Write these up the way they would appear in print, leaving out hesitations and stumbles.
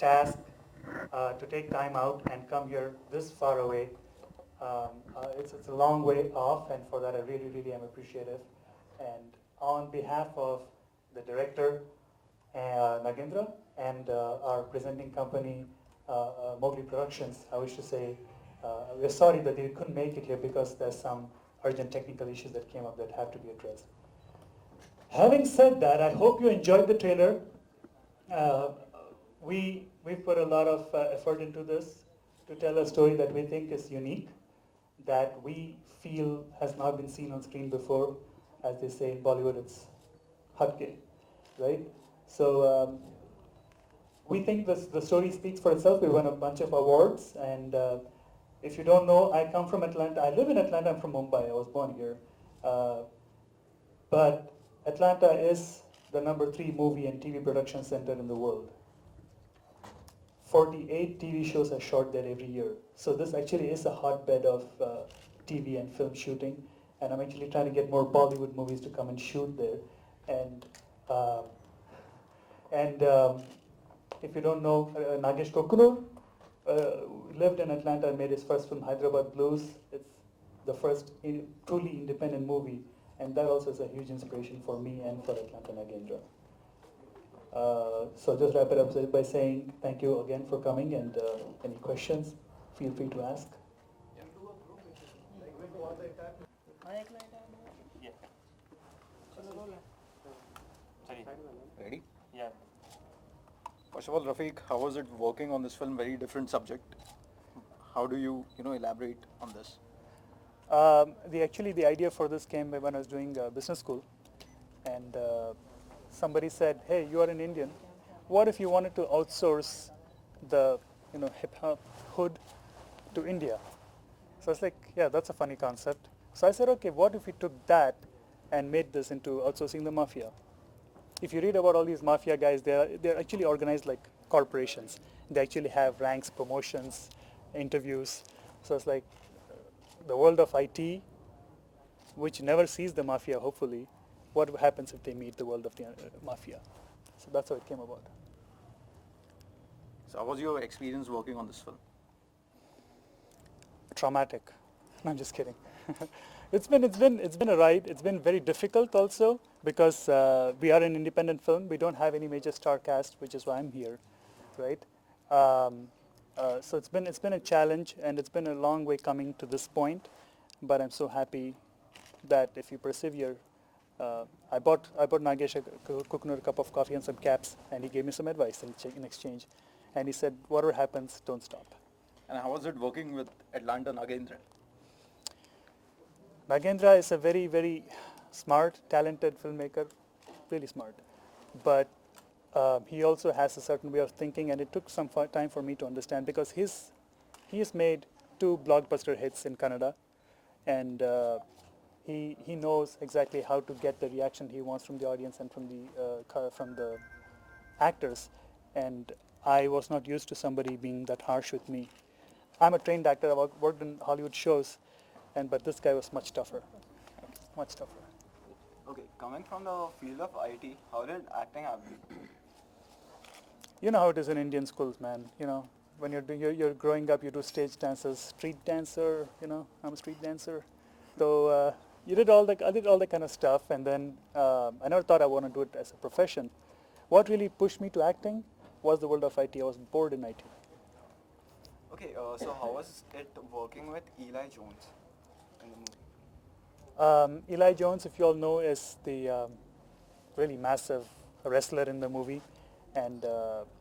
task to take time out and come here this far away. It's a long way off, and for that I really, really am appreciative. And on behalf of the director, Nagendra, and our presenting company, Mowgli Productions, I wish to say we're sorry that they couldn't make it here because there's some urgent technical issues that came up that have to be addressed. Having said that, I hope you enjoyed the trailer. We put a lot of effort into this to tell a story that we think is unique, that we feel has not been seen on screen before. As they say in Bollywood, it's hatke, right? So we think the story speaks for itself. We won a bunch of awards, and if you don't know, I come from Atlanta. I live in Atlanta. I'm from Mumbai. I was born here. But Atlanta is the #3 movie and TV production center in the world. 48 TV shows are shot there every year. So this actually is a hotbed of TV and film shooting. And I'm actually trying to get more Bollywood movies to come and shoot there. And if you don't know, Nagesh Kokunur lived in Atlanta and made his first film, Hyderabad Blues. It's the first truly independent movie. And that also is a huge inspiration for me and for Atlanta Nagendra. So just wrap it up by saying thank you again for coming, and any questions, feel free to ask. Ready? Yeah. First of all, Rafiq, how was it working on this film? Very different subject. How do you elaborate on this? The idea for this came when I was doing business school, and somebody said, "Hey, you are an Indian. What if you wanted to outsource the hip hop hood to India?" So I was like, "Yeah, that's a funny concept." So I said, "Okay, what if we took that and made this into outsourcing the mafia?" If you read about all these mafia guys, they're actually organized like corporations. They actually have ranks, promotions, interviews. So it's like the world of IT, which never sees the mafia, hopefully, what happens if they meet the world of the mafia? So that's how it came about. So how was your experience working on this film? Traumatic. No, I'm just kidding. It's been a ride. It's been very difficult also because we are an independent film. We don't have any major star cast, which is why I'm here, right? So it's been a challenge, and it's been a long way coming to this point. But I'm so happy that if you persevere, I bought Nagesh Kokunur a cup of coffee and some caps, and he gave me some advice in exchange, and he said, "Whatever happens, don't stop." And how was it working with Atlanta Nagendra? Nagendra is a very, very smart, talented filmmaker, really smart. But he also has a certain way of thinking, and it took some time for me to understand because he has made 2 blockbuster hits in Kannada, and he knows exactly how to get the reaction he wants from the audience and from the actors. And I was not used to somebody being that harsh with me. I'm a trained actor. I worked in Hollywood shows, but this guy was much tougher, much tougher. Okay, coming from the field of IT, how did acting happen? You know how it is in Indian schools, man. When you're growing up, you do stage dances, street dancer. I'm a street dancer. So I did all that kind of stuff, and then I never thought I want to do it as a profession. What really pushed me to acting was the world of IT. I was bored in IT. Okay, so how was it working with Eli Jones in the movie? Eli Jones, if you all know, is the really massive wrestler in the movie. And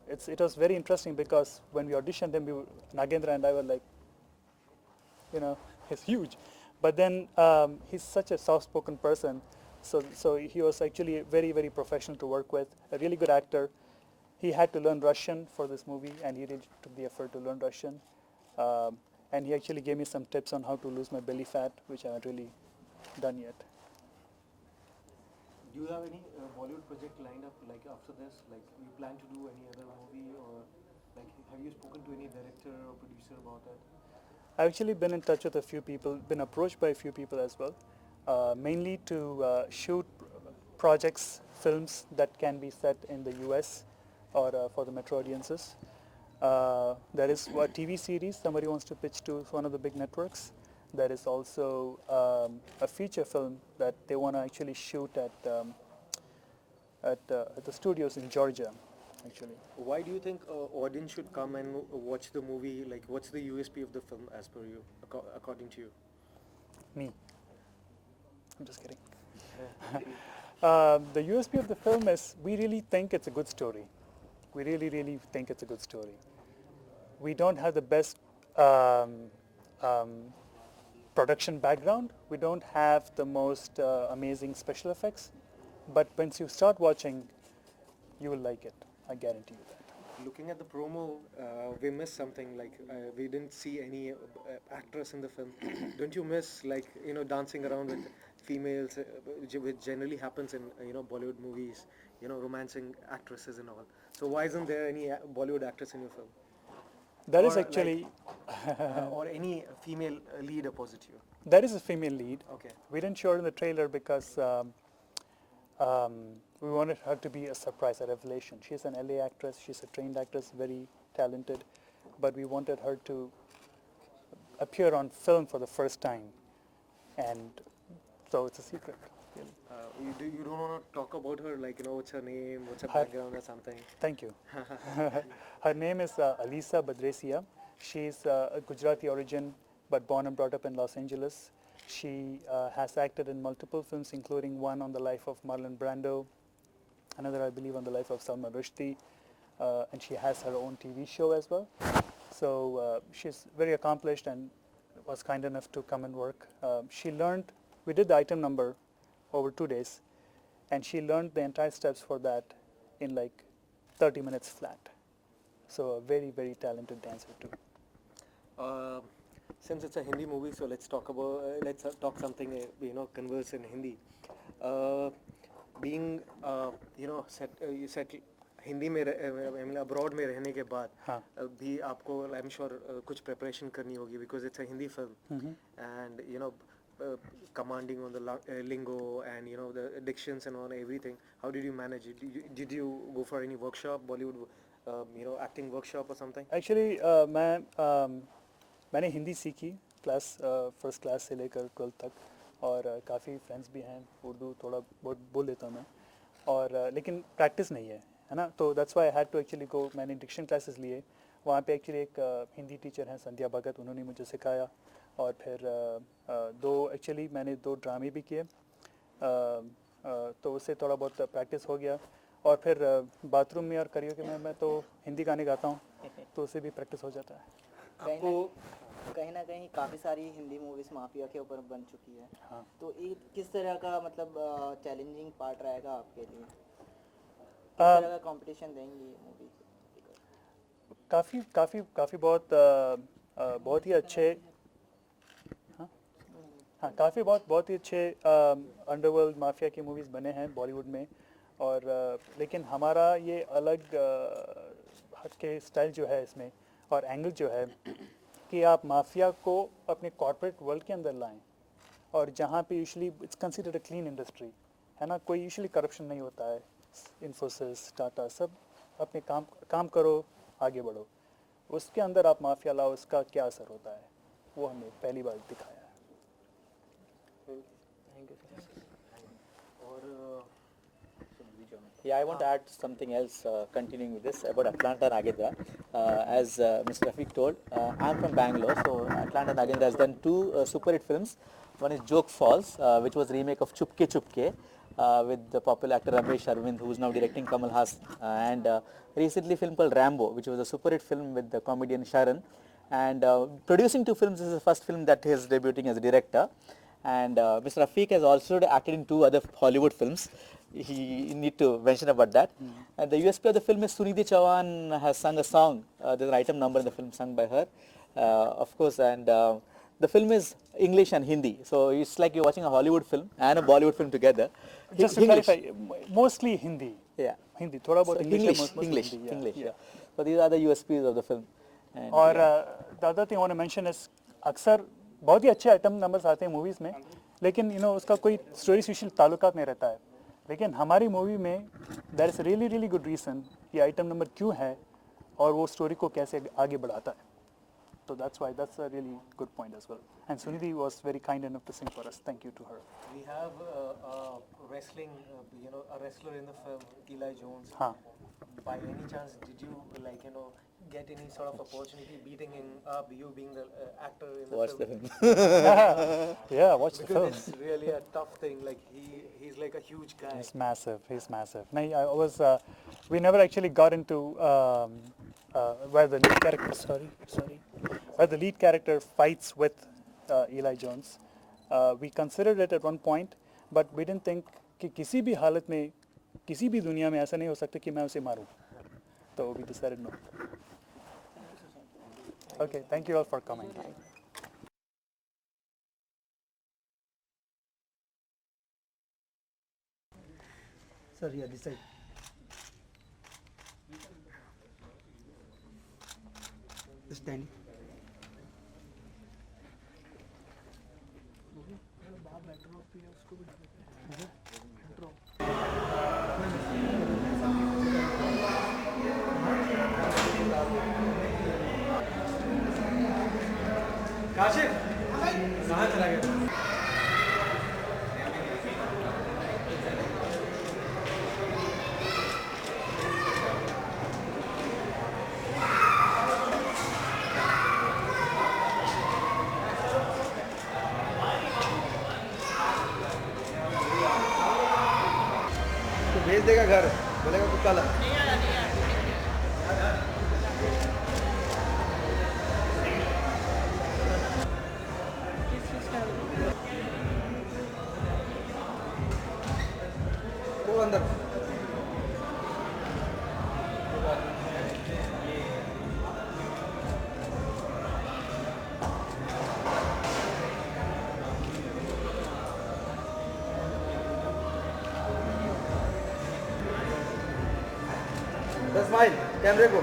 it was very interesting because when we auditioned him, Nagendra and I were like, he's huge. But then he's such a soft-spoken person, so he was actually very, very professional to work with, a really good actor. He had to learn Russian for this movie, and he really took the effort to learn Russian. And he actually gave me some tips on how to lose my belly fat, which I haven't really done yet. Do you have any Bollywood project lined up like after this? Like you plan to do any other movie, or like have you spoken to any director or producer about that? I've actually been in touch with a few people, been approached by a few people as well, mainly to shoot projects, films that can be set in the US or for the metro audiences. There is a TV series somebody wants to pitch to one of the big networks. There is also a feature film that they want to actually shoot at the studios in Georgia, actually. Why do you think audience should come and watch the movie? Like, what's the USP of the film as per you, according to you? Me. I'm just kidding. The USP of the film is we really think it's a good story. We really, really think it's a good story. We don't have the best production background. We don't have the most amazing special effects. But once you start watching, you will like it. I guarantee you that. Looking at the promo, we missed something. Like, we didn't see any actress in the film. Don't you miss, like, dancing around with females, which generally happens in Bollywood movies, romancing actresses and all. So why isn't there any Bollywood actress in your film? There is Or actually or any female lead opposite you? there is a female lead. Okay. We didn't show her in the trailer because we wanted her to be a surprise, a revelation. She's an LA actress. She's a trained actress, very talented, but we wanted her to appear on film for the first time, and so it's a secret. Really. You don't want to talk about her, like, what's her name, what's her Her- background or something? Thank you. Her name is Alisa Badresia. She's a Gujarati origin, but born and brought up in Los Angeles. She has acted in multiple films, including one on the life of Marlon Brando, another, I believe, on the life of Salman Rushdie, and she has her own TV show as well. So she's very accomplished and was kind enough to come and work. She learned, we did the item number over 2 days, and she learned the entire steps for that in like 30 minutes flat. So a very, very talented dancer too. Since it's a Hindi movie, so let's talk something, converse in Hindi. Being, you said Hindi में abroad में रहने के बाद हाँ. भी आपको I'm sure कुछ preparation करनी होगी because it's a Hindi film and commanding on the lingo and the dictions and all everything. How did you manage it? Did you go for any workshop, Bollywood acting workshop or something? Actually मैंने हिंदी सीखी first class से लेकर 12th तक, और काफ़ी friends भी हैं, उर्दू थोड़ा बहुत बोल लेता हूँ मैं, और लेकिन प्रैक्टिस नहीं है ना, तो that's why I had to actually go. मैंने डिक्शन क्लासेस लिए, वहाँ पे एक्चुअली एक हिंदी टीचर हैं संध्या भगत, उन्होंने मुझे सिखाया, और फिर मैंने 2 ड्रामे भी किए, तो उससे थोड़ा बहुत प्रैक्टिस हो गया, और फिर बाथरूम में और करियोके में मैं तो हिंदी गाने गाता हूँ, तो उससे भी प्रैक्टिस हो जाता है. कहीं ना कहीं काफ़ी सारी हिंदी मूवीज माफिया के ऊपर बन चुकी है. हाँ. तो ये किस तरह का मतलब चैलेंजिंग पार्ट रहेगा आपके लिए? किस तरह का कंपटीशन देंगी ये मूवी? काफ़ी बहुत ही अच्छे, हाँ काफ़ी बहुत ही अच्छे अंडरवर्ल्ड माफिया की मूवीज़ बने हैं बॉलीवुड में, और लेकिन हमारा ये अलग हट के स्टाइल जो है इसमें और एंगल जो है कि आप माफिया को अपने कॉर्पोरेट वर्ल्ड के अंदर लाएं, और जहाँ पे usually it's considered a clean industry है ना, कोई यूजुअली करप्शन नहीं होता है, इन्फोसिस टाटा सब अपने काम करो, आगे बढ़ो, उसके अंदर आप माफिया लाओ, उसका क्या असर होता है वो हमें पहली बार दिखाया है. Yeah, I want to add something else, continuing with this, about Atlanta and Nagendra. As Mr. Rafiq told, I'm from Bangalore, so Atlanta and Nagendra has done 2 super hit films. One is Joke Falls, which was a remake of Chupke Chupke, with the popular actor Ramesh Arvind, who is now directing Kamal Hassan, and recently a film called Rambo, which was a super hit film with the comedian Sharon. And producing 2 films, this is the first film that he is debuting as a director. And Mr. Rafiq has also acted in 2 other Hollywood films. You need to mention about that. And the USP of the film is Sunidhi Chauhan has sung a song. There's an item number in the film sung by her, of course. And the film is English and Hindi, so it's like you're watching a Hollywood film and a Bollywood film together. Just to clarify, mostly Hindi. Yeah. Hindi, थोड़ा बहुत So English, mostly English. Hindi, yeah, English. yeah. So these are the USPs of the film. And और the other thing I want to mention is अक्सर बहुत ही अच्छे item numbers आते हैं movies में, लेकिन उसका कोई स्टोरी सोशल ताल्लुकात नहीं रहता है, लेकिन हमारी मूवी में there is really good reason ये आइटम नंबर क्यों है, और वो स्टोरी को कैसे आगे बढ़ाता है. So that's why that's a really good point as well. And Sunidhi was very kind enough to sing for us. Thank you to her. We have wrestling, a wrestler in the film, Eli Jones. Huh. By any chance, did you get any sort of opportunity beating him up? You being the actor in the Watch the film. film. Yeah, watch the Because film. it's really a tough thing. Like he's like a huge guy. He's massive. He's massive. No, I was. We never actually got into where the lead character. Sorry. Where the lead character fights with Eli Jones. We considered it at one point, but we didn't think कि किसी भी हालत में, किसी भी दुनिया में ऐसा नहीं हो सकता कि मैं उसे मारूं. So we decided no. Okay, thank you all for coming. Sir, yeah, this side. Stand. Kashif कहाँ चला गया? तो भेज देगा घर, बोलेगा कुत्ता ला. वो अंदर. स्माइल कैमरे को.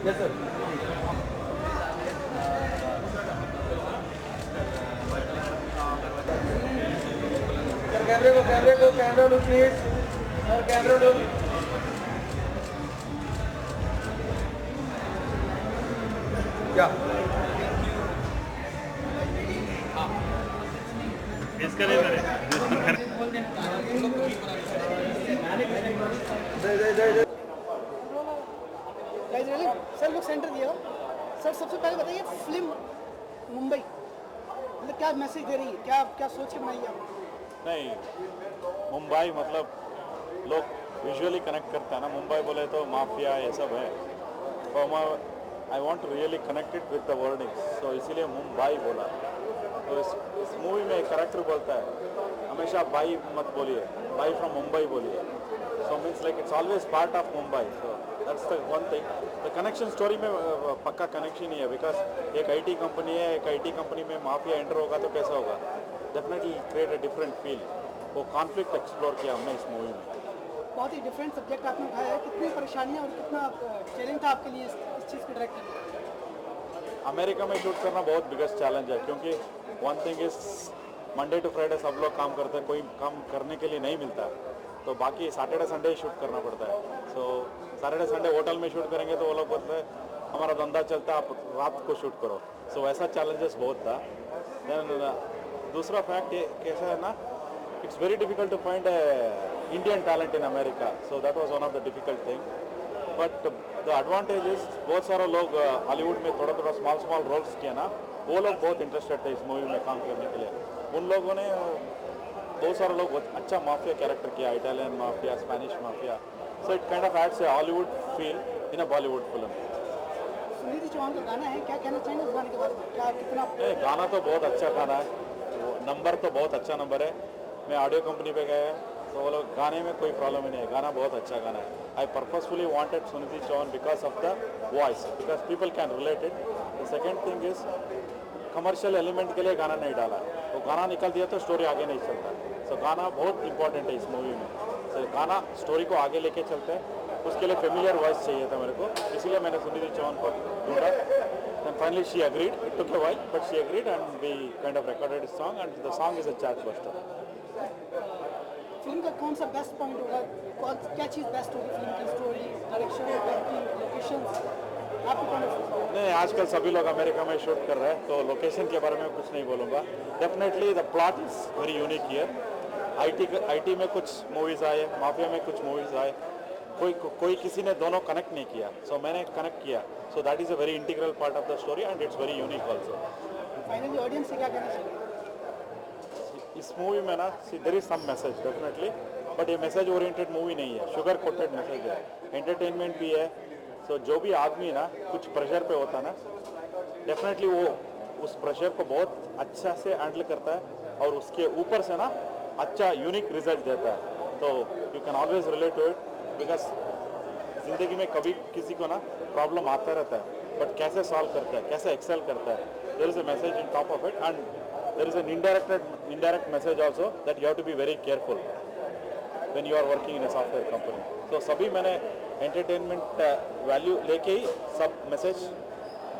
Yes sir. कैमरे को कैमरा लो प्लीज. सर कैमरा लो. क्या दे. गाइस रियली सर लोग सेंटर दिया. सर सबसे पहले बताइए फिल्म मुंबई मतलब क्या मैसेज दे रही है, क्या क्या सोच के बनाई है आपने? नहीं, मुंबई मतलब लोग विजुअली कनेक्ट करते हैं ना. मुंबई बोले तो माफिया ये सब है. तो I want to really connect it with the wordings, so इसीलिए मुंबई बोला. तो इस मूवी में एक कैरेक्टर बोलता है हमेशा बाई मत बोलिए, बाई फ्रॉम मुंबई बोलिए. So means like it's always part of Mumbai. So that's the one thing. The connection story में पक्का कनेक्शन ही है, बिकॉज एक आईटी कंपनी है, एक आईटी कंपनी में माफिया एंटर होगा तो कैसा होगा. Definitely create a different feel. वो कॉन्फ्लिक्ट एक्सप्लोर किया हमने इस मूवी में. बहुत ही डिफरेंट सब्जेक्ट आपने उठाया है. कितनी परेशानियाँ और कितना चैलेंज था आपके लिए इस चीज़ को डायरेक्ट करने में? अमेरिका में शूट करना बहुत बिगेस्ट चैलेंज है, क्योंकि one thing is Monday to Friday सब लोग काम करते हैं, कोई काम करने के लिए नहीं मिलता. तो बाकी सैटरडे संडे शूट करना पड़ता है. सो सैटरडे संडे होटल में शूट करेंगे तो वो लोग बोलते हैं हमारा धंधा चलता है, आप रात को शूट करो. सो ऐसा चैलेंजेस बहुत था. देन दूसरा फैक्ट ये कैसा है ना, it's very difficult to find Indian talent in America. So that was one of the difficult thing. But the advantage is बहुत सारे लोग हॉलीवुड में थोड़ा थोड़ा स्मॉल रोल्स किए ना, वो लोग बहुत इंटरेस्टेड थे इस मूवी में काम करने के लिए. उन लोगों ने बहुत सारे लोग बहुत अच्छा माफिया कैरेक्टर किया, Italian mafia, Spanish mafia. So it kind of adds a Hollywood feel in a Bollywood film. Sunidhi Chauhan का गाना है, क्या कहना चाहेंगे उस गाने के बारे में? क्या कितना गाना तो बहुत अच्छा गाना है, नंबर तो बहुत अच्छा नंबर है. मैं ऑडियो कंपनी पे गया तो वो लोग गाने में कोई प्रॉब्लम ही नहीं है, गाना बहुत अच्छा गाना है. I purposefully wanted Sunidhi Chauhan because of the voice, because people can relate it. The second thing is commercial element के लिए गाना नहीं डाला. तो गाना निकल दिया तो स्टोरी आगे नहीं चलता. सो गाना बहुत इंपॉर्टेंट है इस मूवी में. सो गाना स्टोरी को आगे लेके चलते हैं, उसके लिए फेमिलियर वॉइस चाहिए था मेरे को, इसीलिए मैंने सुनिधि चौहान को ढूंढा. And finally she agreed. It took a while, but she agreed and we kind of recorded a song and the song is a chartbuster. Film का कौन सा बेस्ट पॉइंट होगा, क्या चीज़ बेस्ट होगी फिल्म की, स्टोरी, डायरेक्शन, लोकेशंस, आपको कौन सा? नहीं, आजकल सभी लोग अमेरिका में शूट कर रहे हैं, तो लोकेशन के बारे में कुछ नहीं बोलूँगा. Definitely the plot is very unique here. IT में कुछ मूवीज़ आए, माफिया में कुछ मूवीज़ आए, कोई किसी ने दोनों कनेक्ट नहीं किया, सो मैंने कनेक्ट किया. So that is a very integral part of the story and it's very unique also. Finally audience से क्या कहना चाहिए? इस मूवी में ना there is some message definitely, but ये मैसेज ओरिएंटेड मूवी नहीं है, शुगर कोटेड मैसेज है, एंटरटेनमेंट भी है. सो जो भी आदमी ना कुछ प्रेशर पे होता ना, डेफिनेटली वो उस प्रेशर को बहुत अच्छा से हैंडल करता है और उसके ऊपर से ना अच्छा यूनिक रिजल्ट देता है. तो you can always relate to it, because ज़िंदगी में कभी किसी को ना प्रॉब्लम आता रहता है, बट कैसे सॉल्व करता है, कैसे एक्सेल करता है, there is a message in top of it and there is an indirect message also that you have to be very careful when you are working in a software company. So सभी मैंने entertainment value लेके ही सब message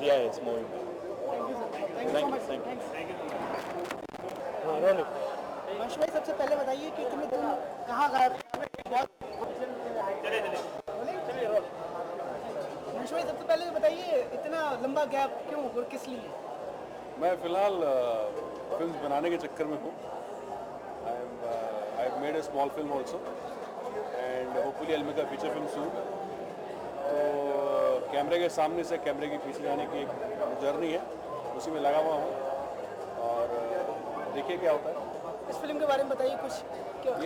दिया है इस movie में. Thank you. वंश भाई सबसे पहले बताइए कि तुम कहाँ गायब थे? वंश भाई सबसे पहले बताइए इतना लंबा गैप क्यों और किस लिए? मैं फ़िलहाल फिल्म बनाने के चक्कर में हूँ. I have made a small film also and hopefully I will make a feature film soon. तो कैमरे के सामने से कैमरे के पीछे जाने की एक जर्नी है, उसी में लगा हुआ हूँ और देखिए क्या होता है. इस फिल्म के बारे में बताइए कुछ.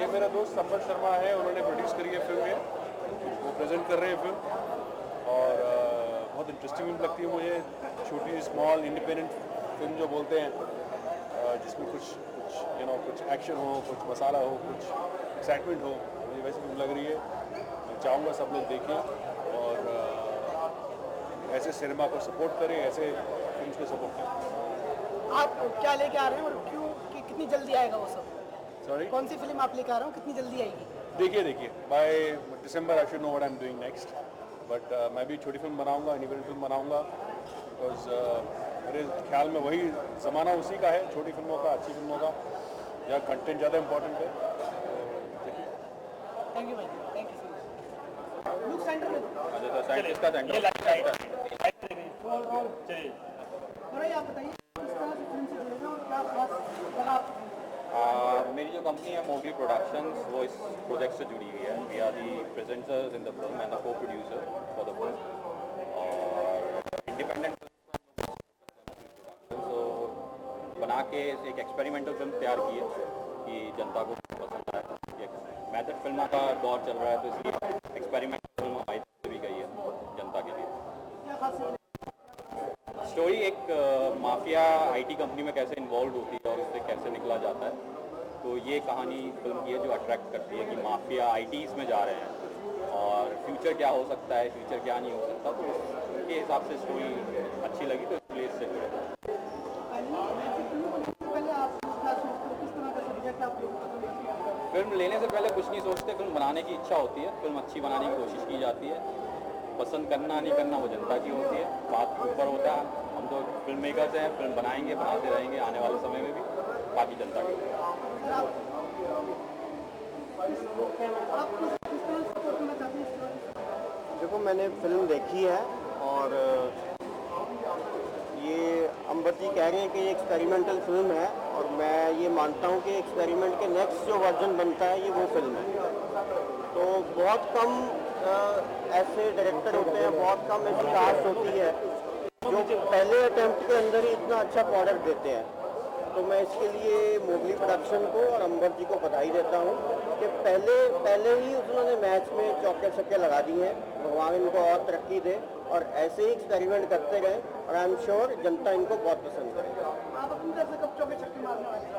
ये मेरा दोस्त संपत शर्मा है, उन्होंने प्रोड्यूस करी है फिल्म ये, वो प्रेजेंट कर रहे हैं फिल्म और बहुत इंटरेस्टिंग फिल्म लगती है मुझे. छोटी स्मॉल इंडिपेंडेंट फिल्म जो बोलते हैं, जिसमें कुछ एक्शन हो, कुछ मसाला हो, कुछ एक्साइटमेंट हो, मुझे वैसी फिल्म लग रही है. मैं चाहूँगा सब लोग देखें और ऐसे सिनेमा को सपोर्ट करें, ऐसे फिल्म को सपोर्ट करें. आप क्या लेके आ रहे हैं और क्यों, कि कितनी जल्दी आएगा वो सब? सॉरी, कौन सी फिल्म आप लेके आ रहे हो, कितनी जल्दी आएगी? देखिए by December I should know what I am doing next. But मैं भी छोटी फिल्म बनाऊँगा, इंडिपेंडेंट फिल्म बनाऊँगा, बिकॉज मेरे ख्याल में वही ज़माना उसी का है, छोटी फिल्मों का, अच्छी फिल्मों का, जहाँ कंटेंट ज़्यादा इम्पोर्टेंट है. थैंक यू भाई, थैंक यू. लुक सेंटर में आप बताइए किस तरह से फिल्म से जुड़ेगा और क्या खास लगा आपको? मेरी जो कंपनी है मोगली प्रोडक्शंस, वो इस प्रोजेक्ट से जुड़ी हुई है. We are the presenters in the film and the co producer for the film. और इंडिपेंडेंट बना के एक एक्सपेरिमेंटल फिल्म तैयार की है कि जनता को पसंद आए. मैथड फिल्म का दौर चल रहा है, तो इसलिए एक्सपेरिमेंटल फिल्म हमारी भी गई है जनता के लिए. स्टोरी एक माफिया आईटी कंपनी में कैसे इन्वॉल्व होती है और उससे कैसे निकला जाता है, तो ये कहानी फिल्म की है जो अट्रैक्ट करती है कि माफिया आईटीज़ में जा रहे हैं और फ्यूचर क्या हो सकता है, फ्यूचर क्या नहीं हो सकता. तो उसके हिसाब से स्टोरी अच्छी लगी, तो इसलिए इससे जुड़े. फिल्म लेने से पहले कुछ नहीं सोचते, फिल्म बनाने की इच्छा होती है, फिल्म अच्छी बनाने की कोशिश की जाती है. पसंद करना नहीं करना वो जनता की होती है, बात ऊपर होता है. हम तो फिल्म मेकर्स हैं, फिल्म बनाएंगे, बनाते रहेंगे आने वाले समय में भी, बाकी जनता की. देखो मैंने फिल्म देखी है और ये अंबर जी कह रहे हैं कि ये एक्सपेरिमेंटल फिल्म है और मैं ये मानता हूँ कि एक्सपेरिमेंट के नेक्स्ट जो वर्जन बनता है ये वो फिल्म है. तो बहुत कम ऐसे डायरेक्टर होते हैं, बहुत कम ऐसी कास्ट होती है जो पहले अटेम्प्ट के अंदर ही इतना अच्छा प्रोडक्ट देते हैं. तो मैं इसके लिए मोगली प्रोडक्शन को और अंबर जी को बधाई देता हूँ कि पहले ही उन्होंने मैच में चौके छक्के लगा दिए हैं. भगवान इनको और तरक्की दे और ऐसे ही एक्सपेरिमेंट करते गए और आई एम श्योर जनता इनको बहुत पसंद करेगी. आप अपनी तरफ से कब चौके छक्के मारने वाले हैं?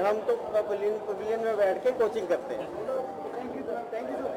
हम तो पवेलियन में बैठ के कोचिंग करते हैं. Thank you sir.